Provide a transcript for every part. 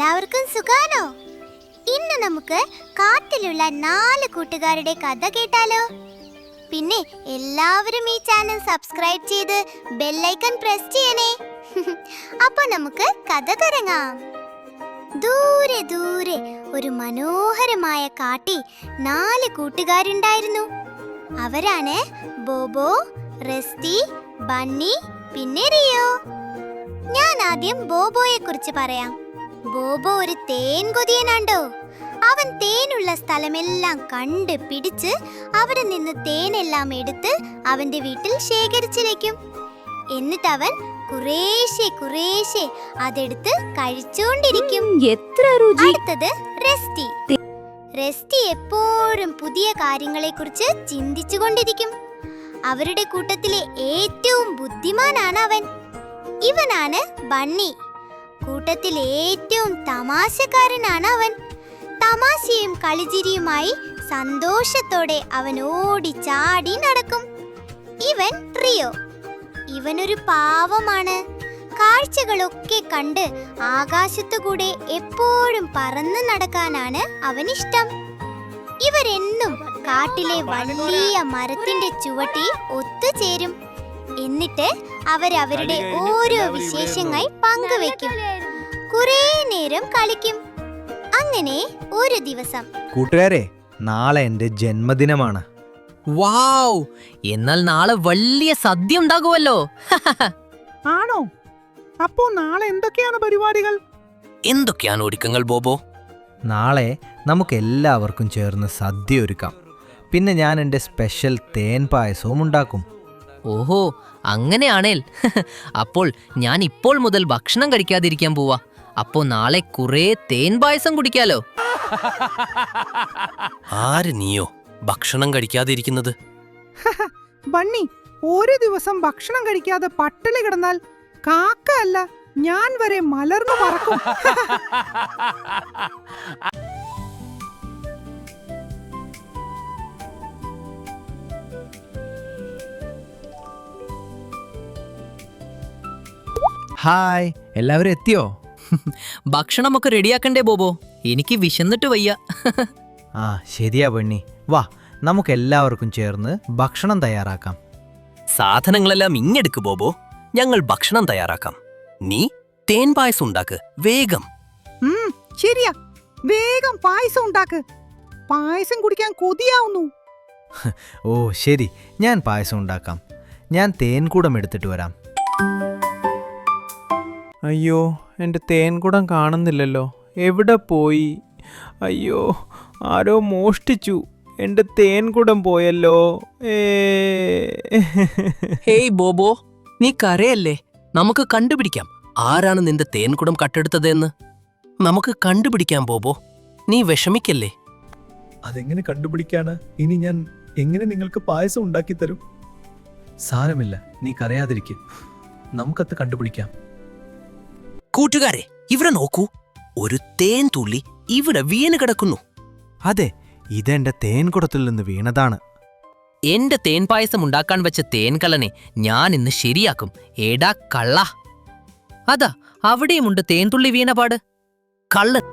എല്ലാവർക്കും സുഖാണോ? ഇന്ന് നമുക്ക് കാട്ടിലുള്ള 4 കൂട്ടുകാരുടെ കഥ കേട്ടാലോ? പിന്നെ എല്ലാവരും ഈ ചാനൽ സബ്സ്ക്രൈബ് ചെയ്ത് ബെൽ ഐക്കൺ പ്രസ് ചെയ്യണേ. അപ്പോൾ നമുക്ക് കഥ തുടങ്ങാം. ദൂരെ ദൂരെ ഒരു മനോഹരമായ കാട്ടിൽ 4 കൂട്ടുകാരുണ്ടായിരുന്നു. അവരാണ് ബോബോ, റെസ്റ്റി, ബണ്ണി, പിന്നെ റിയോ. ഞാൻ ആദ്യം ബോബോയെ കുറിച്ച് പറയാം. ബോബോ ഒരു തേൻ കൊതിയനാണ്ടോ. അവൻ തേനുള്ള സ്ഥലമെല്ലാം കണ്ട് പിടിച്ച് അവിടെ നിന്ന് തേനെല്ലാം എടുത്ത് അവന്റെ വീട്ടിൽ ശേഖരിച്ചു വെക്കും. എന്നിട്ട് അവൻ കുറേശ്ശെ അതെടുത്ത് കഴിച്ചുകൊണ്ടിരിക്കും. അടുത്തത് റെസ്റ്റി. റെസ്റ്റി എപ്പോഴും പുതിയ കാര്യങ്ങളെ കുറിച്ച് ചിന്തിച്ചുകൊണ്ടിരിക്കും. അവരുടെ കൂട്ടത്തിലെ ഏറ്റവും ബുദ്ധിമാനാണ് അവൻ. ഇവനാണ് ബണ്ണി. കൂട്ടത്തിൽ ഏറ്റവും തമാശക്കാരനാണ് അവൻ. തമാശയും കളിചിരിയുമായി സന്തോഷത്തോടെ അവൻ ഓടി ചാടി നടക്കും. ഇവൻ റിയോ. ഇവനൊരു പാവമാണ്. കാഴ്ചകളൊക്കെ കണ്ട് ആകാശത്തുകൂടെ എപ്പോഴും പറന്നു നടക്കാനാണ് അവനിഷ്ടം. ഇവരെന്നും കാട്ടിലെ വലിയ മരത്തിന്റെ ചുവട്ടിൽ ഒത്തുചേരും. എന്നിട്ട് അവരവരുടെ ഓരോ വിശേഷങ്ങൾ പങ്കുവെക്കും. കുറേ നേരം കളിക്കും. അങ്ങനെ ഒരു ദിവസം, കൂട്ടുകാരെ, നാളെ എൻ്റെ ജന്മദിനമാണ്. വാവ്! എന്നാൽ നാളെ വലിയ സദ്യ ഉണ്ടാകുമല്ലോ. ആണോ? അപ്പോ നാളെ എന്തൊക്കെയാണ് പരിപാടികൾ? എന്തൊക്കെയാണ് ഒരുക്കങ്ങൾ ബോബോ? നാളെ നമുക്ക് എല്ലാവർക്കും ചേർന്ന് സദ്യ ഒരുക്കാം. പിന്നെ ഞാൻ എൻ്റെ സ്പെഷ്യൽ തേൻ പായസവും ഉണ്ടാക്കും. ഓഹോ, അങ്ങനെയാണേൽ അപ്പോൾ ഞാൻ ഇപ്പോൾ മുതൽ ഭക്ഷണം കഴിക്കാതിരിക്കാൻ പോവാ. അപ്പോ നാളെ കുറേ തേൻ പായസം കുടിക്കാലോ. ആര് നീയോ ഭക്ഷണം കഴിക്കാതിരിക്കുന്നത്? ബണ്ണി, ഒരു ദിവസം ഭക്ഷണം കഴിക്കാതെ പട്ടിണി കിടന്നാൽ കാക്ക അല്ല, ഞാൻ വരെ മലർന്നു പറക്കും. ഹായ്, എല്ലാവരും എത്തിയോ? ഭക്ഷണമൊക്കെ റെഡിയാക്കണ്ടേ ബോബോ? എനിക്ക് വിശന്നിട്ട് വയ്യ. ആ, ശരിയാ ബണ്ണി. വാ, നമുക്ക് എല്ലാവർക്കും ചേർന്ന് ഭക്ഷണം തയ്യാറാക്കാം. സാധനങ്ങളെല്ലാം ഇങ്ങെടുക്ക് ബോബോ, ഞങ്ങൾ ഭക്ഷണം തയ്യാറാക്കാം. നീ തേൻ പായസം ഉണ്ടാക്ക്, വേഗം. ശരിയാ, വേഗം പായസം ഉണ്ടാക്ക്. പായസം കുടിക്കാൻ കൊതിയാവുന്നു. ഓ ശരി, ഞാൻ പായസം ഉണ്ടാക്കാം. ഞാൻ തേൻകുടം എടുത്തിട്ട് വരാം. അയ്യോ, എൻ്റെ തേൻകുടം കാണുന്നില്ലല്ലോ. എവിടെ പോയി? അയ്യോ, ആരോ മോഷ്ടിച്ചു. എൻ്റെ തേൻകുടം പോയല്ലോ. ഹേയ് ബോബോ, നീ കരയല്ലേ? നമുക്ക് കണ്ടുപിടിക്കാം ആരാണ് നിന്റെ തേൻകുടം കട്ടെടുത്തതെന്ന്. നമുക്ക് കണ്ടുപിടിക്കാം ബോബോ, നീ വിഷമിക്കല്ലേ. അതെങ്ങനെ കണ്ടുപിടിക്കാണ്? ഇനി ഞാൻ എങ്ങനെ നിങ്ങൾക്ക് പായസം ഉണ്ടാക്കി തരും? സാരമില്ല, നീ കരയാതിരിക്കും. നമുക്കത് കണ്ടുപിടിക്കാം. കൂട്ടുകാരെ, ഇവിടെ നോക്കൂ, ഒരു തേൻ തുള്ളി ഇവിടെ വീണ് കിടക്കുന്നു. അതെ, ഇതെന്റെ തേൻകുടത്തിൽ നിന്ന് വീണതാണ്. എന്റെ തേൻ പായസം ഉണ്ടാക്കാൻ വെച്ച തേൻകള്ളനെ ഞാൻ ഇന്ന് ശരിയാക്കും. ഏടാ കള്ള! അതാ അവിടെയുമുണ്ട് തേൻതുള്ളി വീണപാട്. കള്ളൻ!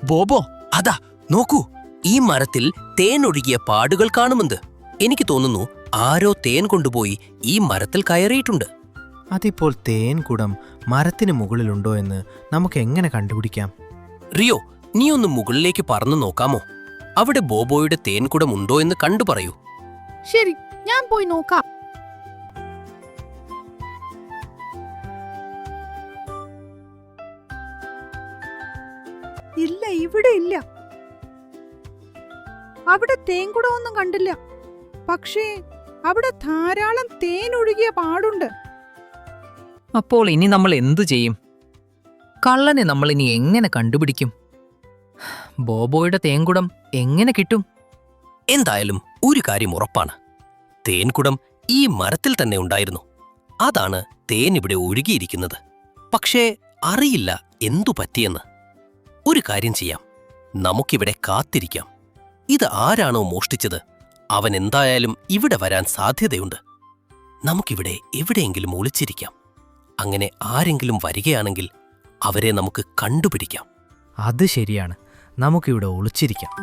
ബോബോ, അതാ നോക്കൂ, ഈ മരത്തിൽ തേൻ ഒഴുകിയ പാടുകൾ കാണുമെന്ന്. എനിക്ക് തോന്നുന്നു ആരോ തേൻ കൊണ്ടുപോയി ഈ മരത്തിൽ കയറിയിട്ടുണ്ട്. അതിപ്പോൾ തേൻകുടം മരത്തിന് മുകളിലുണ്ടോ എന്ന് നമുക്ക് എങ്ങനെ കണ്ടുപിടിക്കാം? റിയോ, നീ ഒന്ന് മുകളിലേക്ക് പറന്നു നോക്കാമോ? അവിടെ ബോബോയുടെ തേൻകുടം ഉണ്ടോ എന്ന് കണ്ടു പറയൂ. ശരി, ഞാൻ പോയി നോക്കാം. ഇല്ല, ഇവിടെ ഇല്ല. അവിടെ തേൻകുടമൊന്നും കണ്ടില്ല. പക്ഷേ അവിടെ ധാരാളം തേൻ ഒഴുകിയ പാടുണ്ട്. അപ്പോൾ ഇനി നമ്മൾ എന്തു ചെയ്യും? കള്ളനെ നമ്മൾ ഇനി എങ്ങനെ കണ്ടുപിടിക്കും? ബോബോയുടെ തേൻകുടം എങ്ങനെ കിട്ടും? എന്തായാലും ഒരു കാര്യം ഉറപ്പാണ്, തേൻകുടം ഈ മരത്തിൽ തന്നെ ഉണ്ടായിരുന്നു. അതാണ് തേൻ ഇവിടെ ഒഴുകിയിരിക്കുന്നത്. പക്ഷേ അറിയില്ല എന്തു പറ്റിയെന്ന്. ഒരു കാര്യം ചെയ്യാം, നമുക്കിവിടെ കാത്തിരിക്കാം. ഇത് ആരാണോ മോഷ്ടിച്ചത് അവൻ എന്തായാലും ഇവിടെ വരാൻ സാധ്യതയുണ്ട്. നമുക്കിവിടെ എവിടെയെങ്കിലും ഒളിച്ചിരിക്കാം. അങ്ങനെ ആരെങ്കിലും വരികയാണെങ്കിൽ അവരെ നമുക്ക് കണ്ടുപിടിക്കാം. അത് ശരിയാണ്, നമുക്കിവിടെ ഒളിച്ചിരിക്കാം.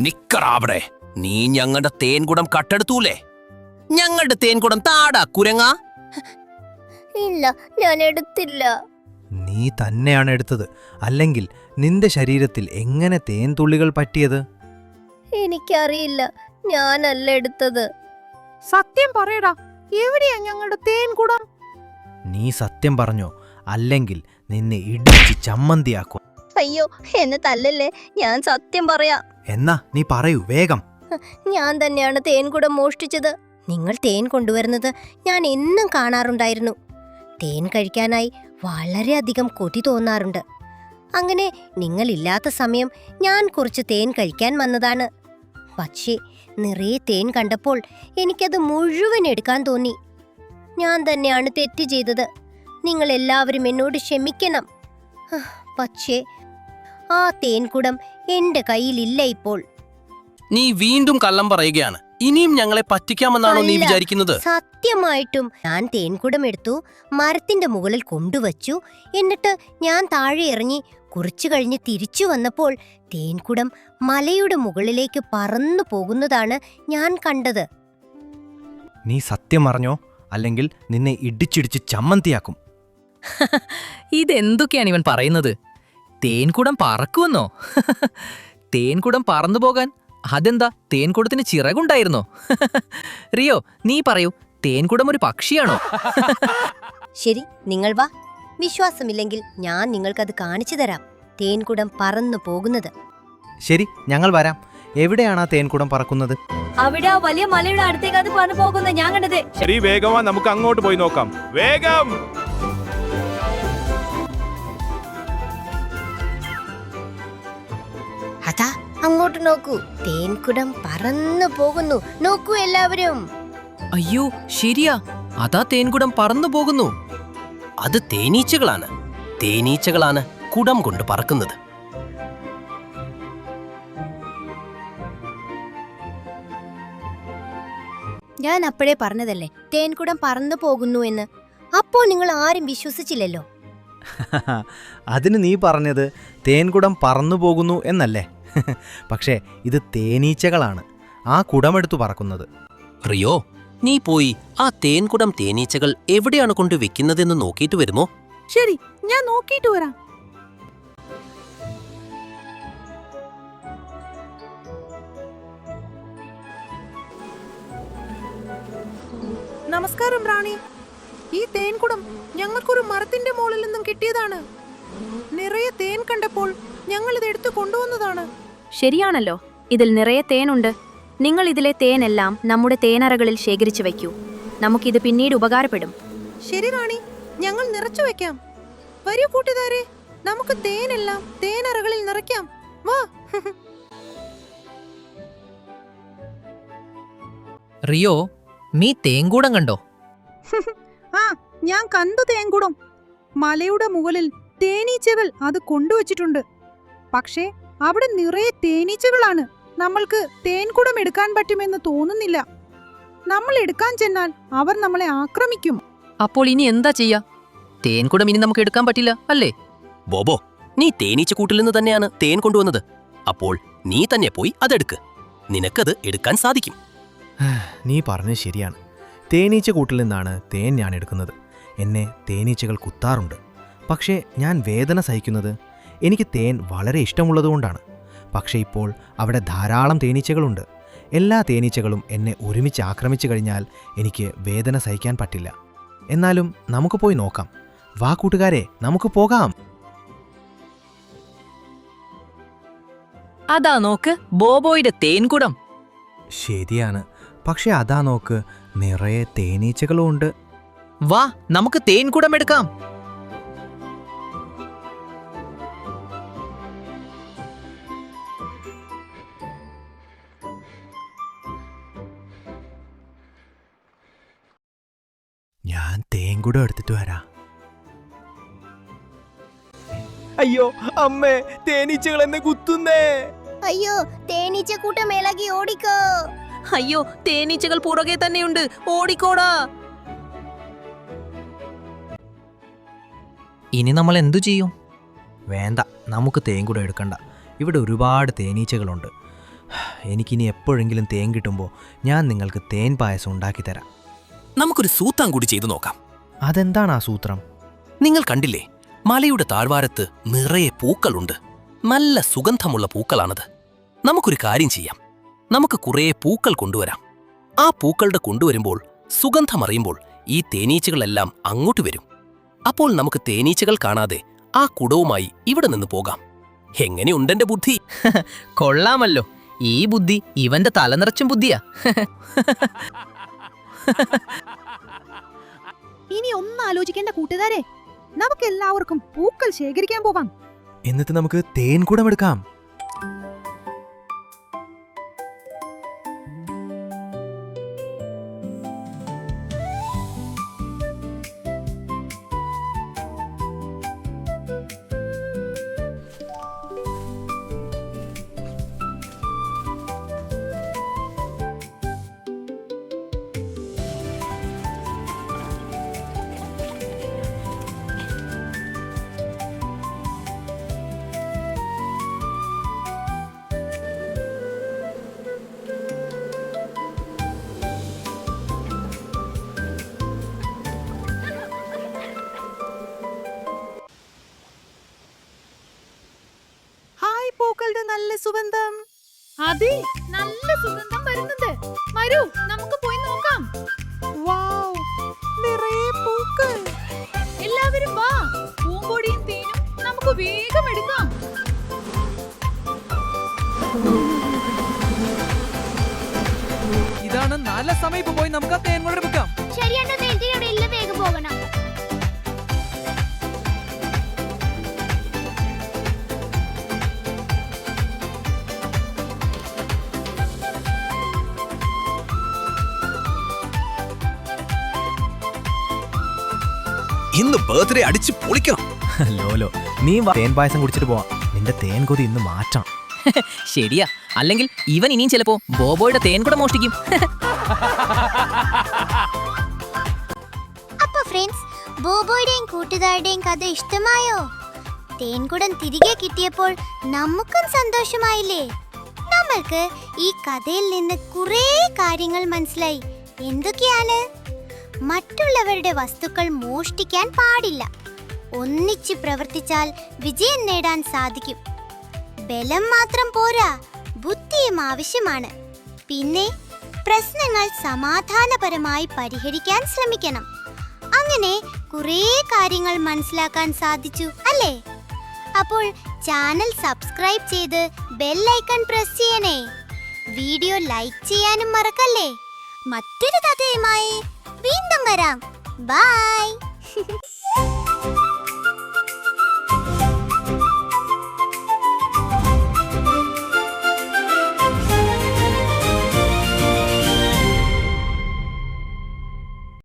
നിക്കറാവിടെ, നീ ഞങ്ങളുടെ തേൻകുടം കട്ടെടുത്തൂലേ? ഞങ്ങളുടെ തേൻകുടം താടാ കുരങ്ങ. ഇല്ല, ഞാൻ എടുത്തില്ല. നീ തന്നെയാണ് എടുത്തത്. അല്ലെങ്കിൽ നിന്റെ ശരീരത്തിൽ എങ്ങനെ തേൻ തുള്ളികൾ പറ്റിയത്? എനിക്കറിയില്ല, ഞാനല്ല എടുത്തത്. സത്യം പറയടാ, എവിടെയാ ഞങ്ങളുടെ തേൻകുടം? നീ സത്യം പറഞ്ഞോ, അല്ലെങ്കിൽ നിന്നെ ഇടിച്ച് ചമ്മന്തിയാക്കും. അയ്യോ, എന്നെ തല്ലല്ലേ, ഞാൻ സത്യം പറയാം. എന്നാ നീ പറയൂ വേഗം. ഞാൻ തന്നെയാണ് തേൻകുടം മോഷ്ടിച്ചത്. നിങ്ങൾ തേൻ കൊണ്ടുവരുന്നത് ഞാൻ എന്നും കാണാറുണ്ടായിരുന്നു. തേൻ കഴിക്കാനായി വളരെയധികം കൊതി തോന്നാറുണ്ട്. അങ്ങനെ നിങ്ങളില്ലാത്ത സമയം ഞാൻ കുറച്ച് തേൻ കഴിക്കാൻ വന്നതാണ്. പക്ഷേ നിറയെ തേൻ കണ്ടപ്പോൾ എനിക്കത് മുഴുവൻ എടുക്കാൻ തോന്നി. ഞാൻ തന്നെയാണ് തെറ്റ് ചെയ്തത്. നിങ്ങൾ എല്ലാവരും എന്നോട് ക്ഷമിക്കണം. പക്ഷേ ആ തേൻകുടം എന്റെ കയ്യിലില്ല ഇപ്പോൾ. നീ വീണ്ടും കള്ളം പറയുകയാണ്. ഇനിയും ഞങ്ങളെ പറ്റിക്കാമെന്നാണോ നീ അല്ല, വിചാരിക്കുന്നത്? സത്യമായിട്ടും ഞാൻ തേൻകുടം എടുത്തു, മരത്തിന്റെ മുകളിൽ കൊണ്ടുവച്ചു. എന്നിട്ട് ഞാൻ താഴെ ഇറങ്ങി കുറച്ചു കഴിഞ്ഞ് തിരിച്ചു വന്നപ്പോൾ തേൻകുടം മലയുടെ മുകളിലേക്ക് പറന്നു പോകുന്നതാണ് ഞാൻ കണ്ടത്. നീ സത്യം പറഞ്ഞോ, അല്ലെങ്കിൽ നിന്നെ ഇടിച്ചിടിച്ച് ചമ്മന്തിയാക്കും. ഇതെന്തൊക്കെയാണ് ഇവൻ പറയുന്നത്? തേൻകുടം പറക്കുമെന്നോ? തേൻകുടം പറന്നു പോകാൻ അതെന്താ, തേൻകുടത്തിന് ചിറകുണ്ടായിരുന്നോ? റിയോ, നീ പറയൂ, തേൻകുടം ഒരു പക്ഷിയാണോ? ശരി, നിങ്ങൾ വാ. വിശ്വാസമില്ലെങ്കിൽ ഞാൻ നിങ്ങൾക്കത് കാണിച്ചു തരാം, തേൻകുടം പറന്നു പോകുന്നത്. ശരി, ഞങ്ങൾ വരാം. എവിടെയാണ് ആ തേൻകുടം പറക്കുന്നത്? അവിടെ ആ വലിയ മലയുടെ അടുത്തേക്ക് അത് പറഞ്ഞു പോകുന്നത് ഞാൻ കണ്ടത്. ശരി, വേഗമാ, നമുക്ക് അങ്ങോട്ട് പോയി നോക്കാം. വേഗം! അതാ അങ്ങോട്ട് നോക്കൂ, തേൻകുടം പറന്നു പോകുന്നു. നോക്കൂ എല്ലാവരും. അയ്യോ, ശരിയാ, അതാ തേൻകുടം പറന്നു പോകുന്നു. അത് തേനീച്ചകളാണ്. തേനീച്ചകളാണ് കുടം കൊണ്ട് പറക്കുന്നത്. ഞാൻ അപ്പോഴേ പറഞ്ഞതല്ലേ തേൻകുടം പറന്നു പോകുന്നു എന്ന്. അപ്പോ നിങ്ങൾ ആരും വിശ്വസിച്ചില്ലല്ലോ. അതിന് നീ പറഞ്ഞത് തേൻകുടം പറന്നു പോകുന്നു എന്നല്ലേ? പക്ഷേ ഇത് തേനീച്ചകളാണ് ആ കുടമെടുത്തു പറക്കുന്നത്. റിയോ, നീ പോയി ആ തേൻകുടം തേനീച്ചകൾ എവിടെയാണ് കൊണ്ട് വെക്കുന്നതെന്ന് നോക്കിയിട്ട് വരുമോ? ശരി, ഞാൻ നോക്കിയിട്ട് വരാം. നമസ്കാരം റാണി. ഈ തേൻകുടം ഞങ്ങൾക്കൊരു മരത്തിന്റെ മുകളിൽ നിന്നും കിട്ടിയതാണ്. നിറയെ തേൻ കണ്ടപ്പോൾ ഞങ്ങൾ ഇത് എടുത്തു കൊണ്ടുവന്നതാണ്. ശരിയാണല്ലോ, ഇതിൽ നിറയെ തേനുണ്ട്. നിങ്ങൾ ഇതിലെ തേനെല്ലാം നമ്മുടെ തേനറകളിൽ ശേഖരിച്ചു വയ്ക്കൂ. നമുക്കിത് പിന്നീട് ഉപകാരപ്പെടും. ശരി റാണി, ഞങ്ങൾ നിറച്ചു വെക്കാം. വരൂ കൂട്ടുകാരെ, നമുക്ക് തേനെല്ലാം തേനറകളിൽ നിറയ്ക്കാം. വാ. റിയോ, നീ തേൻകൂടം കണ്ടോ? ആ, ഞാൻ കണ്ടു തേൻകുടം. മലയുടെ മുകളിൽ തേനീച്ചകൾ അത് കൊണ്ടുവച്ചിട്ടുണ്ട്. പക്ഷേ അവിടെ നിറയെ തേനീച്ചകളാണ്. നമ്മൾക്ക് തേൻകുടം എടുക്കാൻ പറ്റുമെന്ന് തോന്നുന്നില്ല. നമ്മൾ എടുക്കാൻ ചെന്നാൽ അവർ നമ്മളെ ആക്രമിക്കും. അപ്പോൾ ഇനി എന്താ ചെയ്യാ? തേൻകുടം ഇനി നമുക്ക് എടുക്കാൻ പറ്റില്ല അല്ലേ? ബോബോ, നീ തേനീച്ചക്കൂട്ടിൽ നിന്ന് തന്നെയാണ് തേൻ കൊണ്ടുവന്നത്. അപ്പോൾ നീ തന്നെ പോയി അതെടുക്ക്. നിനക്കത് എടുക്കാൻ സാധിക്കും. നീ പറഞ്ഞത് ശരിയാണ്. തേനീച്ച കൂട്ടിൽ നിന്നാണ് തേൻ ഞാൻ എടുക്കുന്നത്. എന്നെ തേനീച്ചകൾ കുത്താറുണ്ട്. പക്ഷേ ഞാൻ വേദന സഹിക്കുന്നത് എനിക്ക് തേൻ വളരെ ഇഷ്ടമുള്ളതുകൊണ്ടാണ്. പക്ഷേ ഇപ്പോൾ അവിടെ ധാരാളം തേനീച്ചകളുണ്ട്. എല്ലാ തേനീച്ചകളും എന്നെ ഒരുമിച്ച് ആക്രമിച്ചു കഴിഞ്ഞാൽ എനിക്ക് വേദന സഹിക്കാൻ പറ്റില്ല. എന്നാലും നമുക്ക് പോയി നോക്കാം. വാ കൂട്ടുകാരെ, നമുക്ക് പോകാം. അതാ നോക്ക്, ബോബോയുടെ തേൻകുടം. ശരിയാണ്. പക്ഷെ അതാ നോക്ക്, നിറയെ തേനീച്ചകളും ഉണ്ട്. വാ നമുക്ക് തേൻകുടം എടുക്കാം. ഞാൻ തേൻകുടം എടുത്തിട്ട് വരാം. അയ്യോ അമ്മേ, തേനീച്ചകൾ എന്നെ കുത്തുന്നേ. അയ്യോ, തേനീച്ചക്കൂട്ടം ഇളകി ഓടിക്കോ. അയ്യോ, തേനീച്ചകൾ പുറകെ തന്നെയുണ്ട്, ഓടിക്കോടാ. ഇനി നമ്മൾ എന്തു ചെയ്യും? വേണ്ട, നമുക്ക് തേൻകുടം എടുക്കണ്ട. ഇവിടെ ഒരുപാട് തേനീച്ചകളുണ്ട്. എനിക്കിനി എപ്പോഴെങ്കിലും തേൻ കിട്ടുമ്പോൾ ഞാൻ നിങ്ങൾക്ക് തേൻ പായസം ഉണ്ടാക്കി തരാം. നമുക്കൊരു സൂത്രം കൂടി ചെയ്തു നോക്കാം. അതെന്താണ് ആ സൂത്രം? നിങ്ങൾ കണ്ടില്ലേ, മലയുടെ താഴ്വാരത്ത് നിറയെ പൂക്കളുണ്ട്. നല്ല സുഗന്ധമുള്ള പൂക്കളാണത്. നമുക്കൊരു കാര്യം ചെയ്യാം. നമുക്ക് കുറേ പൂക്കൾ കൊണ്ടുവരാം. ആ പൂക്കളുടെ കൊണ്ടുവരുമ്പോൾ സുഗന്ധമറിയുമ്പോൾ ഈ തേനീച്ചകളെല്ലാം അങ്ങോട്ട് വരും. അപ്പോൾ നമുക്ക് തേനീച്ചകൾ കാണാതെ ആ കുടവുമായി ഇവിടെ നിന്ന് പോകാം. എങ്ങനെയുണ്ടെന്റെ ബുദ്ധി? കൊള്ളാമല്ലോ. ഈ ബുദ്ധി ഇവന്റെ തലനിറച്ചും ബുദ്ധിയാ. ഇനി ഒന്നും ആലോചിക്കേണ്ട കൂട്ടുകാരെ, നമുക്ക് എല്ലാവർക്കും പൂക്കൾ ശേഖരിക്കാൻ പോവാം. എന്നിട്ട് നമുക്ക് തേൻകുടം എടുക്കാം. ഹായ്, പൂക്കളുടെ നല്ല സുഗന്ധം. അതെ, നല്ല സുഗന്ധം വരുന്നുണ്ട്. വരൂ, നമുക്ക് പോയി നോക്കാം. വൗ, നിറയെ പൂക്കൾ. എല്ലാവരും വാ, പൂമ്പൊടിയും തേനും നമുക്ക് വേഗം എടുക്കാം. ഇതാണ് നല്ല സമയം. ഇപ്പൊ പോയി നമുക്ക് തേൻകുടം എടുക്കാം. ശരിയാണ്, തേൻകുടം എല്ലാം വേഗം പോകണം. ഇന്ന് ബർത്ത്ഡേ അടിച്ച് പൊളിക്കണം. ലോലോ, നീ തേൻ പായസം കുടിച്ചിട്ട് പോവാം. നിന്റെ തേൻ കൊതി ഇന്ന് മാറ്റാം. ശരിയാ, അല്ലെങ്കിൽ ഇവൻ ഇനിയും ചിലപ്പോ ബോബോയുടെ തേൻകുടം മോഷ്ടിക്കും. അപ്പൊ ഫ്രണ്ട്സ്, ബോബോയുടെയും കൂട്ടുകാരുടെയും കഥ ഇഷ്ടമായോ? തേൻകുടം തിരികെ കിട്ടിയപ്പോൾ നമുക്കും സന്തോഷമായില്ലേ? നമ്മൾക്ക് ഈ കഥയിൽ നിന്ന് കുറേ കാര്യങ്ങൾ മനസ്സിലായി. എന്തൊക്കെയാണ്? മറ്റുള്ളവരുടെ വസ്തുക്കൾ മോഷ്ടിക്കാൻ പാടില്ല. ഒന്നിച്ച് പ്രവർത്തിച്ചാൽ വിജയം നേടാൻ സാധിക്കും. ബലം മാത്രം പോരാ, ബുദ്ധിയും ആവശ്യമാണ്. പിന്നെ പ്രശ്നങ്ങൾ സമാധാനപരമായി പരിഹരിക്കാൻ ശ്രമിക്കണം. അങ്ങനെ കുറേ കാര്യങ്ങൾ മനസ്സിലാക്കാൻ സാധിച്ചു അല്ലേ? അപ്പോൾ ചാനൽ സബ്സ്ക്രൈബ് ചെയ്ത് ബെൽ ഐക്കൺ പ്രസ് ചെയ്യണേ. വീഡിയോ ലൈക്ക് ചെയ്യാനും മറക്കല്ലേ. മറ്റൊരു കഥയുമായി വീണ്ടും വരാം. ബൈ.